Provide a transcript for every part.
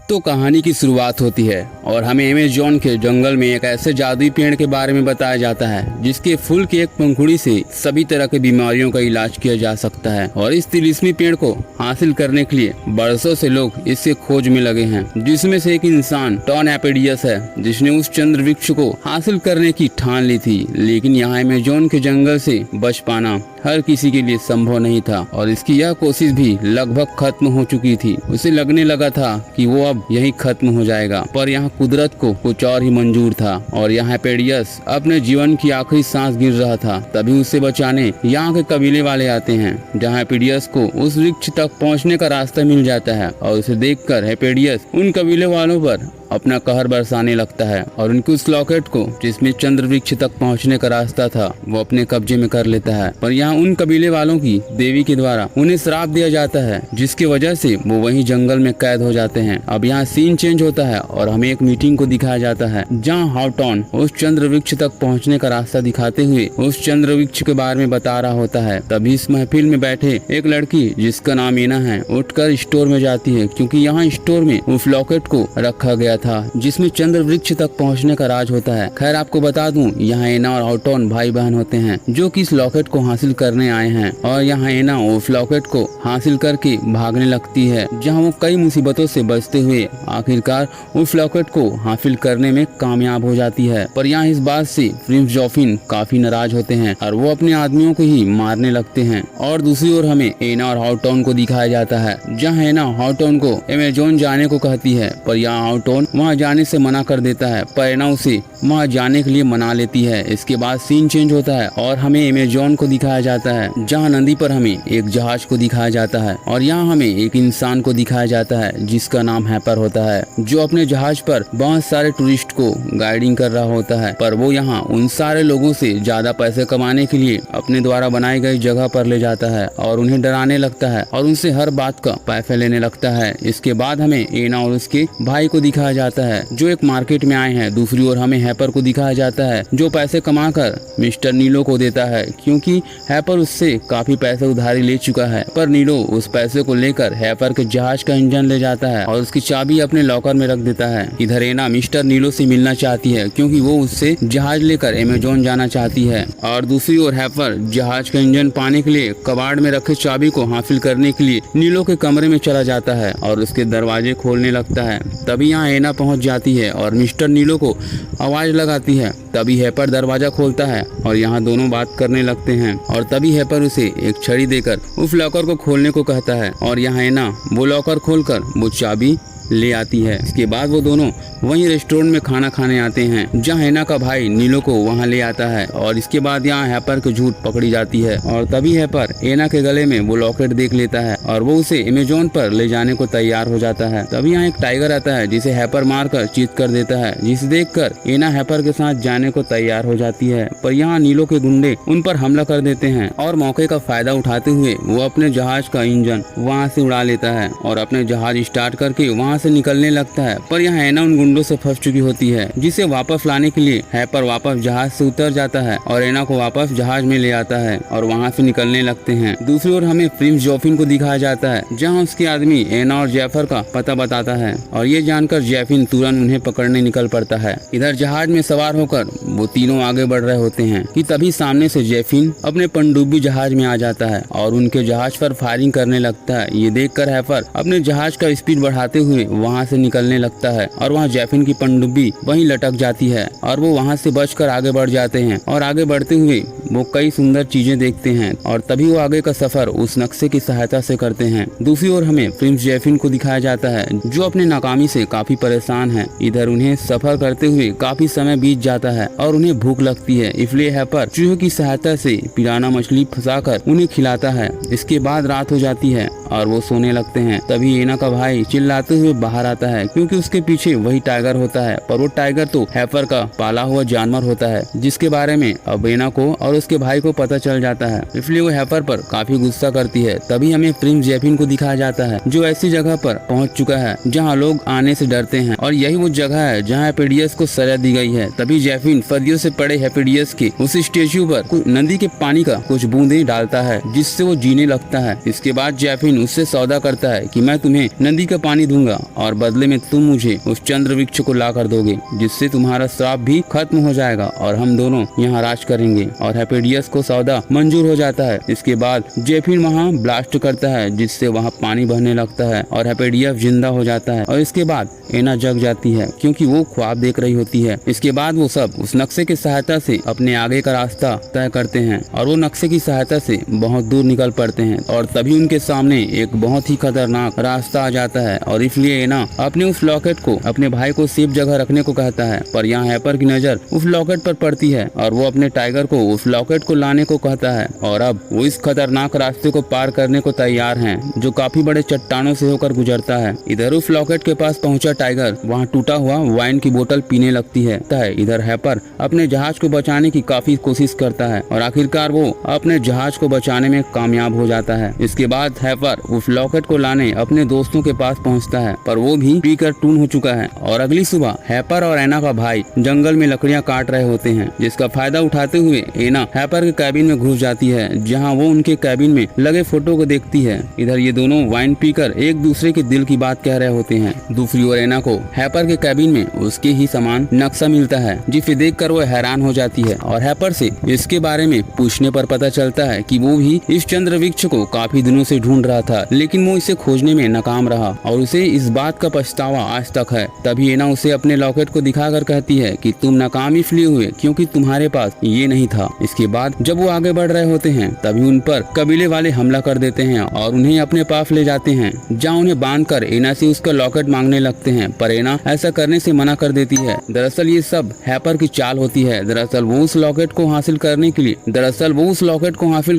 तो कहानी की शुरुआत होती है और हमें अमेज़न के जंगल में एक ऐसे जादुई पेड़ के बारे में बताया जाता है जिसके फूल की एक पंखुड़ी से सभी तरह की बीमारियों का इलाज किया जा सकता है। और इस तिलिस्मी पेड़ को हासिल करने के लिए बरसों से लोग इसके खोज में लगे हैं, जिसमें से एक इंसान टॉन एपेडियस है जिसने उस चंद्र वृक्ष को हासिल करने की ठान ली थी। लेकिन यहाँ अमेज़न के जंगल से बच पाना हर किसी के लिए संभव नहीं था और इसकी यह कोशिश भी लगभग खत्म हो चुकी थी। उसे लगने लगा था कि वो अब यही खत्म हो जाएगा, पर यहाँ कुदरत को कुछ और ही मंजूर था और यहाँ पेडियस अपने जीवन की आखिरी सांस गिर रहा था। तभी उसे बचाने यहाँ के कबीले वाले आते हैं, जहाँ हेपेडियस को उस वृक्ष तक पहुँचने का रास्ता मिल जाता है और उसे देखकर हेपेडियस उन कबीले वालों पर अपना कहर बरसाने लगता है और उनकी उस लॉकेट को जिसमें चंद्र वृक्ष तक पहुंचने का रास्ता था वो अपने कब्जे में कर लेता है। पर यहाँ उन कबीले वालों की देवी के द्वारा उन्हें श्राप दिया जाता है, जिसकी वजह से वो वहीं जंगल में कैद हो जाते हैं। अब यहाँ सीन चेंज होता है और हमें एक मीटिंग को दिखाया जाता है, जहाँ हाउटॉन उस चंद्र वृक्ष तक पहुँचने का रास्ता दिखाते हुए उस चंद्र वृक्ष के बारे में बता रहा होता है। तभी इस महफिल में बैठे एक लड़की जिसका नाम एना है उठकर स्टोर में जाती है, क्योंकि यहाँ स्टोर में उस लॉकेट को रखा गया था जिसमें चंद्र वृक्ष तक पहुंचने का राज होता है। खैर आपको बता दूं, यहाँ एना और हाउटॉन भाई बहन होते हैं जो कि इस लॉकेट को हासिल करने आए हैं और यहाँ एना उस लॉकेट को हासिल करके भागने लगती है, जहाँ वो कई मुसीबतों से बचते हुए आखिरकार उस लॉकेट को हासिल करने में कामयाब हो जाती है। पर यहाँ इस बात से प्रिंस जॉफिन काफी नाराज होते हैं और वो अपने आदमियों को ही मारने लगते हैं। और दूसरी ओर हमें एना और हाउटॉन को दिखाया जाता है, जहाँ एना हाउटॉन को अमेज़न जाने को कहती है, पर यहाँ हाउटॉन वहाँ जाने से मना कर देता है, पर एना उसे वहाँ जाने के लिए मना लेती है। इसके बाद सीन चेंज होता है और हमें अमेज़न को दिखाया जाता है, जहाँ नदी पर हमें एक जहाज को दिखाया जाता है और यहाँ हमें एक इंसान को दिखाया जाता है जिसका नाम हैपर होता है, जो अपने जहाज पर बहुत सारे टूरिस्ट को गाइडिंग कर रहा होता है। पर वो यहाँ उन सारे लोगों से ज्यादा पैसे कमाने के लिए अपने द्वारा बनाई गई जगह पर ले जाता है और उन्हें डराने लगता है और उनसे हर बात का पैसा लेने लगता है। इसके बाद हमें एना और उसके भाई को दिखाया जाता है जो एक मार्केट में आए हैं। दूसरी ओर हमें हैपर को दिखाया जाता है जो पैसे कमाकर मिस्टर नीलो को देता है, क्योंकि हैपर उससे काफी पैसे उधारी ले चुका है। पर नीलो उस पैसे को लेकर हैपर के जहाज का इंजन ले जाता है और उसकी चाबी अपने लॉकर में रख देता है। इधर एना मिस्टर नीलो से मिलना चाहती है, क्योंकि वो उससे जहाज लेकर अमेज़न जाना चाहती है। और दूसरी ओर हैपर जहाज का इंजन पाने के लिए कबाड़ में रखे चाबी को हासिल करने के लिए नीलो के कमरे में चला जाता है और उसके दरवाजे खोलने लगता है। तभी यहाँ एना पहुंच जाती है और मिस्टर नीलो को आवाज लगाती है। तभी हैपर दरवाजा खोलता है और यहाँ दोनों बात करने लगते हैं और तभी हैपर उसे एक छड़ी देकर उस लॉकर को खोलने को कहता है और यहाँ एना वो लॉकर खोलकर वो चाबी ले आती है। इसके बाद वो दोनों वहीं रेस्टोरेंट में खाना खाने आते हैं, जहाँ एना का भाई नीलो को वहाँ ले आता है और इसके बाद यहाँ हैपर को झूठ पकड़ी जाती है और तभी हैपर एना के गले में वो लॉकेट देख लेता है और वो उसे अमेज़न पर ले जाने को तैयार हो जाता है। तभी यहाँ एक टाइगर आता है जिसे हैपर मारकर चीत कर देता है, जिसे देखकर एना हैपर के साथ जाने को तैयार हो जाती है। पर यहाँ नीलो के गुंडे उन पर हमला कर देते हैं और मौके का फायदा उठाते हुए वो अपने जहाज का इंजन वहाँ से उड़ा लेता है और अपने जहाज स्टार्ट करके वहाँ से निकलने लगता है। पर यहाँ एना उन गुंडों से फंस चुकी होती है, जिसे वापस लाने के लिए हैपर वापस जहाज से उतर जाता है और एना को वापस जहाज में ले आता है और वहाँ से निकलने लगते हैं। दूसरी ओर हमें प्रिंस जॉफिन को दिखाया जाता है, जहाँ उसके आदमी एना और जैफर का पता बताता है और ये जानकर जैफिन तुरंत उन्हें पकड़ने निकल पड़ता है। इधर जहाज में सवार होकर वो तीनों आगे बढ़ रहे होते हैं कि तभी सामने से जैफिन अपने पनडुब्बी जहाज में आ जाता है और उनके जहाज पर फायरिंग करने लगता है। ये देखकर हैपर अपने जहाज का स्पीड बढ़ाते हुए वहाँ से निकलने लगता है और वहाँ जैफिन की पनडुब्बी वहीं लटक जाती है और वो वहाँ से बचकर आगे बढ़ जाते हैं और आगे बढ़ते हुए वो कई सुंदर चीजें देखते हैं और तभी वो आगे का सफर उस नक्शे की सहायता से करते हैं। दूसरी ओर हमें प्रिंस जैफिन को दिखाया जाता है जो अपने नाकामी से काफी परेशान है। इधर उन्हें सफर करते हुए काफी समय बीत जाता है और उन्हें भूख लगती है, इसलिए हैपर चूहे की सहायता से पिराना मछली फंसाकर उन्हें खिलाता है। इसके बाद रात हो जाती है और वो सोने लगते हैं। तभी एना का भाई चिल्लाते हुए बाहर आता है, क्योंकि उसके पीछे वही टाइगर होता है, पर वो टाइगर तो हैपर का पाला हुआ जानवर होता है, जिसके बारे में अब एना को और उसके भाई को पता चल जाता है, इसलिए वो हैपर पर काफी गुस्सा करती है। तभी हमें प्रिंस जैफिन को दिखाया जाता है जो ऐसी जगह पर पहुंच चुका है जहां लोग आने से डरते हैं और यही वो जगह है जहां हेपेडियस को सजा दी गई है। तभी जैफिन सदियों से पड़े हेपेडियस के उस स्टेच्यू पर नदी के पानी का कुछ बूंदे डालता है, जिससे वो जीने लगता है। इसके बाद जैफिन उससे सौदा करता है कि मैं तुम्हें नदी का पानी दूंगा और बदले में तुम मुझे उस चंद्र वृक्ष को ला कर दोगे, जिससे तुम्हारा श्राप भी खत्म हो जाएगा और हम दोनों यहाँ राज करेंगे। और हेपेडियस को सौदा मंजूर हो जाता है। इसके बाद जेफिन वहाँ ब्लास्ट करता है, जिससे वहाँ पानी बहने लगता है और हेपेडियस जिंदा हो जाता है। और इसके बाद एना जग जाती है, क्योंकि वो ख्वाब देख रही होती है। इसके बाद वो सब उस नक्शे की सहायता से अपने आगे का रास्ता तय करते हैं और वो नक्शे की सहायता से बहुत दूर निकल पड़ते हैं। और तभी उनके सामने एक बहुत ही खतरनाक रास्ता आ जाता है और इसलिए एना अपने उस लॉकेट को अपने भाई को सेफ जगह रखने को कहता है। पर यहाँ हैपर की नजर उस लॉकेट पर पड़ती है और वो अपने टाइगर को उस लॉकेट को लाने को कहता है। और अब वो इस खतरनाक रास्ते को पार करने को तैयार हैं, जो काफी बड़े चट्टानों से होकर गुजरता है। इधर उस लॉकेट के पास पहुंचा टाइगर वहाँ टूटा हुआ वाइन की बोतल पीने लगती है। इधर हैपर अपने जहाज को बचाने की काफी कोशिश करता है और आखिरकार वो अपने जहाज को बचाने में कामयाब हो जाता है। इसके बाद हैपर उस लॉकेट को लाने अपने दोस्तों के पास पहुंचता है, पर वो भी पीकर टून हो चुका है। और अगली सुबह हैपर और एना का भाई जंगल में लकड़ियां काट रहे होते हैं, जिसका फायदा उठाते हुए एना हैपर के कैबिन में घुस जाती है, जहाँ वो उनके कैबिन में लगे फोटो को देखती है। इधर ये दोनों वाइन पीकर एक दूसरे के दिल की बात कह रहे होते हैं। दूसरी ओर एना को हैपर के कैबिन में उसके ही समान नक्शा मिलता है, जिसे देखकर वो हैरान हो जाती है। और हैपर से इसके बारे में पूछने पर पता चलता है कि वो भी इस चंद्र वृक्ष को काफी दिनों से ढूंढ रहा था, लेकिन वो इसे खोजने में नाकाम रहा और उसे इस बात का पछतावा आज तक है। तभी एना उसे अपने लॉकेट को दिखाकर कहती है कि तुम नाकाम इसलिए हुए क्योंकि तुम्हारे पास ये नहीं था। इसके बाद जब वो आगे बढ़ रहे होते हैं, तभी उन पर कबीले वाले हमला कर देते हैं और उन्हें अपने पास ले जाते हैं, जहाँ उन्हें बांधकर एना से उसका लॉकेट मांगने लगते हैं। पर एना ऐसा करने से मना कर देती है। दरअसल ये सब हैपर की चाल होती है। दरअसल वो उस लॉकेट को हासिल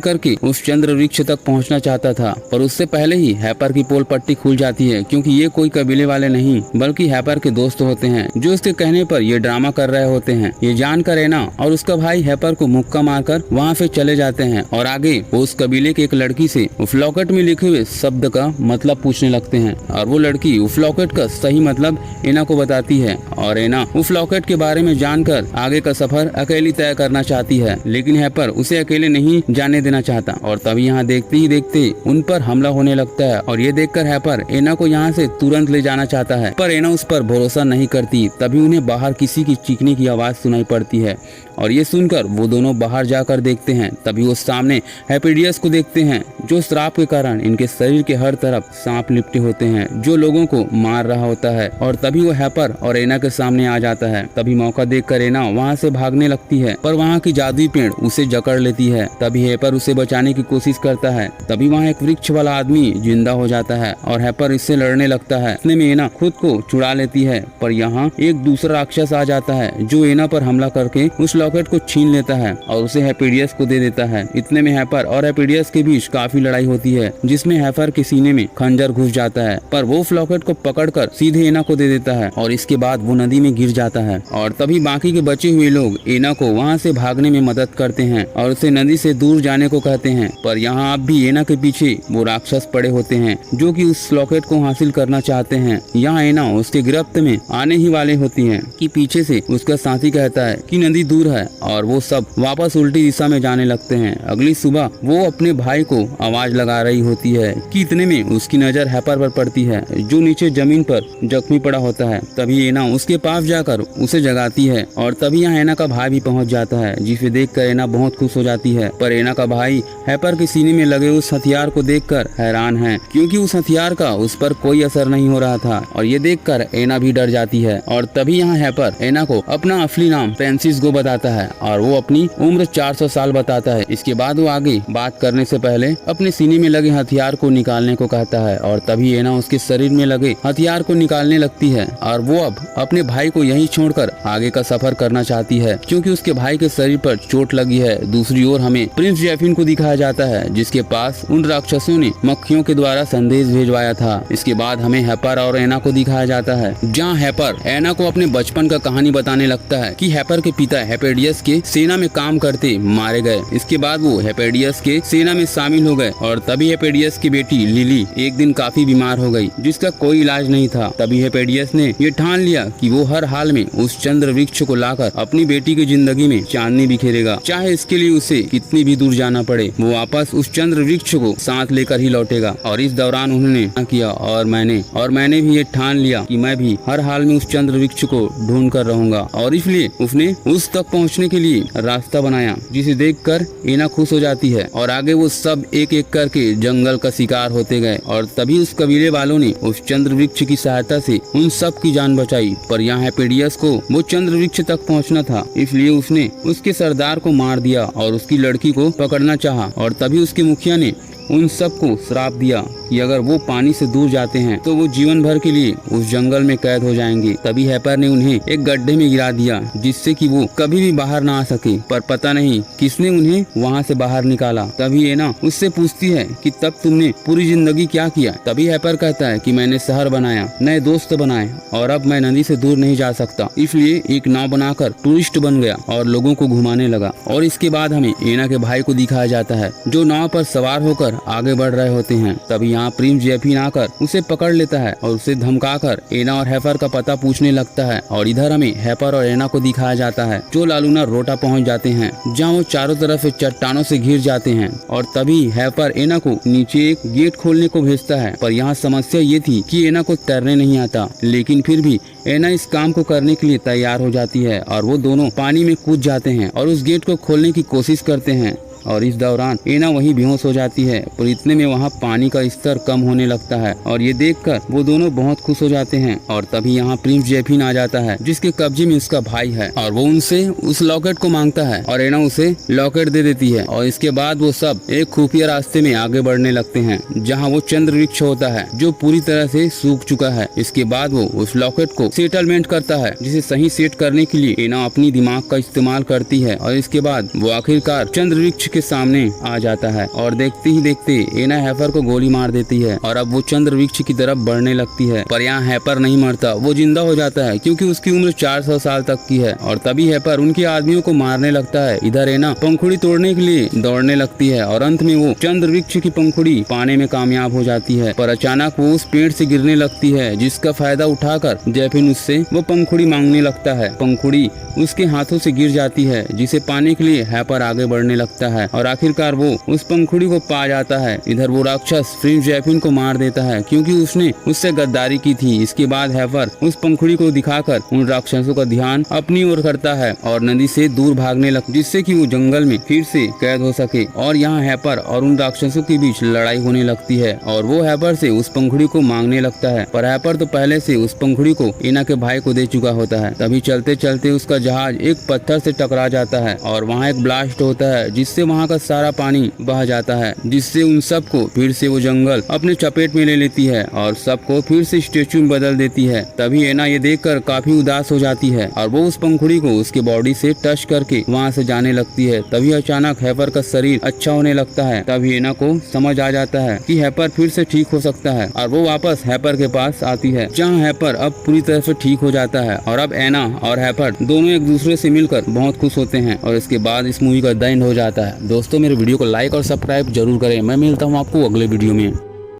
करके उस चंद्र वृक्ष तक पहुंचना चाहता था, पर उससे पहले ही हैपर की पोल पट्टी खुल जाती है, क्योंकि ये कोई कबीले वाले नहीं बल्कि हैपर के दोस्त होते हैं, जो उसके कहने पर ये ड्रामा कर रहे होते हैं। ये जानकर एना और उसका भाई हैपर को मुक्का मारकर वहाँ से चले जाते हैं और आगे वो उस कबीले की एक लड़की से उस लॉकेट में लिखे हुए शब्द का मतलब पूछने लगते हैं। और वो लड़की उस लॉकेट का सही मतलब एना को बताती है और एना उस लॉकेट के बारे में जानकर आगे का सफर अकेली तय करना चाहती है, लेकिन हैपर उसे अकेले नहीं जाने देना चाहता। और तभी यहाँ देखते ही देखते उन पर हमला होने लगता है और ये देखकर हैपर एना को यहाँ से तुरंत ले जाना चाहता है, पर एना उस पर भरोसा नहीं करती। तभी उन्हें बाहर किसी की चीखने की आवाज सुनाई पड़ती है और ये सुनकर वो दोनों बाहर जाकर देखते हैं। तभी वो सामने हेपेडियस को देखते हैं, जो श्राप के कारण इनके शरीर के हर तरफ सांप लिपटे होते हैं, जो लोगों को मार रहा होता है। और तभी वो हैपर और एना के सामने आ जाता है। तभी मौका देखकर एना वहाँ से भागने लगती है, पर वहाँ की जादुई पेड़ उसे जकड़ लेती है। तभी हैपर उसे बचाने की कोशिश करता है। तभी वहाँ एक वृक्ष वाला आदमी जिंदा हो जाता है और हैपर इससे लड़ने लगता है। इतने में एना खुद को छुड़ा लेती है, पर यहाँ एक दूसरा राक्षस आ जाता है, जो एना पर हमला करके उस लॉकेट को छीन लेता है और उसे हेपेडियस को दे देता है। इतने में हैपर और हेपेडियस के बीच काफी लड़ाई होती है, जिसमें हैपर के सीने में खंजर घुस जाता है, पर वो उस लॉकेट को पकड़कर सीधे एना को दे देता है और इसके बाद वो नदी में गिर जाता है। और तभी बाकी के बचे हुए लोग एना को वहाँ से भागने में मदद करते हैं और उसे नदी से दूर जाने को कहते हैं। पर यहाँ अब भी एना के पीछे वो राक्षस पड़े होते हैं, जो कि उस लॉकेट को हासिल करना चाहते हैं। यहाँ एना उसके गिरफ्त में आने ही वाले होती है कि पीछे से उसका साथी कहता है कि नदी दूर है और वो सब वापस उल्टी दिशा में जाने लगते हैं। अगली सुबह वो अपने भाई को आवाज लगा रही होती है कि इतने में उसकी नजर हैपर पर पड़ती है, जो नीचे जमीन पर जख्मी पड़ा होता है। तभी एना उसके पास जाकर उसे जगाती है और तभी यहाँ एना का भाई भी पहुंच जाता है, जिसे देखकर एना बहुत खुश हो जाती है। पर एना का भाई हैपर के सीने में लगे उस हथियार को देखकर हैरान है, क्योंकि उस हथियार का उस पर कोई असर नहीं हो रहा था। और ये देखकर एना भी डर जाती है। और तभी यहाँ हैपर एना को अपना असली नाम फ्रांसिस्को बताता है और वो अपनी उम्र 400 साल बताता है। इसके बाद वो आगे बात करने से पहले अपने सीने में लगे हथियार को निकालने को कहता है और तभी एना उसके शरीर में लगे हथियार को निकालने लगती है और वो अब अपने भाई को यहीं छोड़कर आगे का सफर करना चाहती है, क्योंकि उसके भाई के शरीर पर चोट लगी है। दूसरी ओर हमें प्रिंस जेफिन को दिखाया जाता है, जिसके पास उन राक्षसों ने मक्खियों के द्वारा संदेश भेजवाया था। इसके बाद हमें हैपर और एना को दिखाया जाता है, जहाँ हैपर एना को अपने बचपन का कहानी बताने लगता है कि हैपर के पिता हेपेडियस के सेना में काम करते मारे गए। इसके बाद वो हेपेडियस के सेना में शामिल हो गए और तभी हेपेडियस की बेटी लिली एक दिन काफी बीमार हो गई, जिसका कोई इलाज नहीं था। तभी हेपेडियस ने ये ठान लिया कि वो हर हाल में उस चंद्र वृक्ष को लाकर अपनी बेटी की जिंदगी में चांदनी बिखेरेगा, चाहे इसके लिए उसे कितनी भी दूर जाना पड़े। वो वापस उस चंद्र वृक्ष को साथ लेकर ही लौटेगा। और इस दौरान उन्होंने किया और मैंने और मैंने भी ये ठान लिया कि मैं भी हर हाल में उस चंद्र वृक्ष को ढूंढ कर रहूंगा। और इसलिए उसने उस तक पहुंचने के लिए रास्ता बनाया, जिसे देखकर एना खुश हो जाती है। और आगे वो सब एक एक करके जंगल का शिकार होते गए और तभी उस कबीले वालों ने उस चंद्र वृक्ष की सहायता से उन सब की जान बचाई। पर यहाँ हेपेडियस को वो चंद्र वृक्ष तक पहुँचना था, इसलिए उसने उसके सरदार को मार दिया और उसकी लड़की को पकड़ना चाहा। और तभी उसके मुखिया ने उन सबको श्राप दिया कि अगर वो पानी से दूर जाते हैं तो वो जीवन भर के लिए उस जंगल में कैद हो जाएंगे। तभी हैपर ने उन्हें एक गड्ढे में गिरा दिया, जिससे कि वो कभी भी बाहर ना आ सके। पर पता नहीं किसने उन्हें वहाँ से बाहर निकाला। तभी एना उससे पूछती है कि तब तुमने पूरी जिंदगी क्या किया। तभी हैपर कहता है कि मैंने शहर बनाया, नए दोस्त बनाए और अब मैं नदी से दूर नहीं जा सकता, इसलिए एक नाव बनाकर टूरिस्ट बन गया और लोगों को घुमाने लगा। और इसके बाद हमें एना के भाई को दिखाया जाता है, जो नाव पर सवार होकर आगे बढ़ रहे होते हैं। तभी यहाँ प्रिंस जेफिन आकर उसे पकड़ लेता है और उसे धमकाकर एना और हैपर का पता पूछने लगता है। और इधर हमें हैपर और एना को दिखाया जाता है, जो लालूना रोटा पहुँच जाते हैं, जहाँ वो चारों तरफ से चट्टानों से घिर जाते हैं। और तभी हैपर एना को नीचे एक गेट खोलने को भेजता है। पर यहाँ समस्या ये थी कि एना को तैरने नहीं आता, लेकिन फिर भी एना इस काम को करने के लिए तैयार हो जाती है और वो दोनों पानी में कूद जाते हैं और उस गेट को खोलने की कोशिश करते हैं। और इस दौरान एना वहीं बेहोश हो जाती है। पर इतने में वहाँ पानी का स्तर कम होने लगता है और ये देखकर वो दोनों बहुत खुश हो जाते हैं। और तभी यहाँ प्रिंस जेफिन आ जाता है, जिसके कब्जे में उसका भाई है और वो उनसे उस लॉकेट को मांगता है और एना उसे लॉकेट दे देती है। और इसके बाद वो सब एक खुफिया रास्ते में आगे बढ़ने लगते हैं, जहाँ वो चंद्र वृक्ष होता है, जो पूरी तरह से सूख चुका है। इसके बाद वो उस लॉकेट को सेटलमेंट करता है, जिसे सही सेट करने के लिए एना अपनी दिमाग का इस्तेमाल करती है। और इसके बाद वो आखिरकार चंद्र वृक्ष के सामने आ जाता है और देखते ही देखते एना हैपर को गोली मार देती है और अब वो चंद्र वृक्ष की तरफ बढ़ने लगती है। पर यहाँ हैपर नहीं मरता, वो जिंदा हो जाता है, क्योंकि उसकी उम्र 400 साल तक की है। और तभी हैपर उनके आदमियों को मारने लगता है। इधर एना पंखुड़ी तोड़ने के लिए दौड़ने लगती है और अंत में वो चंद्र वृक्ष की पंखुड़ी पाने में कामयाब हो जाती है। पर अचानक वो उस पेड़ से गिरने लगती है, जिसका फायदा उठाकर जेफिन उससे वो पंखुड़ी मांगने लगता है। पंखुड़ी उसके हाथों से गिर जाती है, जिसे पाने के लिए हैपर आगे बढ़ने लगता है और आखिरकार वो उस पंखुड़ी को पा जाता है। इधर वो राक्षस प्रिंस जेफिन को मार देता है, क्योंकि उसने उससे गद्दारी की थी। इसके बाद हैपर उस पंखुड़ी को दिखाकर उन राक्षसों का ध्यान अपनी ओर करता है और नदी से दूर भागने लगता, जिससे कि वो जंगल में फिर से कैद हो सके। और यहाँ हैपर और उन राक्षसों के बीच लड़ाई होने लगती है और वो हैपर से उस पंखुड़ी को मांगने लगता है। पर हैपर तो पहले से उस पंखुड़ी को एना के भाई को दे चुका होता है। तभी चलते चलते उसका जहाज एक पत्थर से टकरा जाता है और वहाँ एक ब्लास्ट होता है, जिससे वहाँ का सारा पानी बह जाता है, जिससे उन सबको फिर से वो जंगल अपने चपेट में ले लेती है और सबको फिर से स्टेचू में बदल देती है। तभी एना ये देखकर काफी उदास हो जाती है और वो उस पंखुड़ी को उसके बॉडी से टच करके वहाँ से जाने लगती है। तभी अचानक हैपर का शरीर अच्छा होने लगता है। तभी एना को समझ आ जाता है कि हैपर फिर से ठीक हो सकता है और वो वापस हैपर के पास आती है, जहाँ हैपर अब पूरी तरह से ठीक हो जाता है। और अब एना और हैपर दोनों एक दूसरे से मिलकर बहुत खुश होते हैं और इसके बाद इस मूवी का द एंड हो जाता है। दोस्तों, मेरे वीडियो को लाइक और सब्सक्राइब जरूर करें। मैं मिलता हूँ आपको अगले वीडियो में।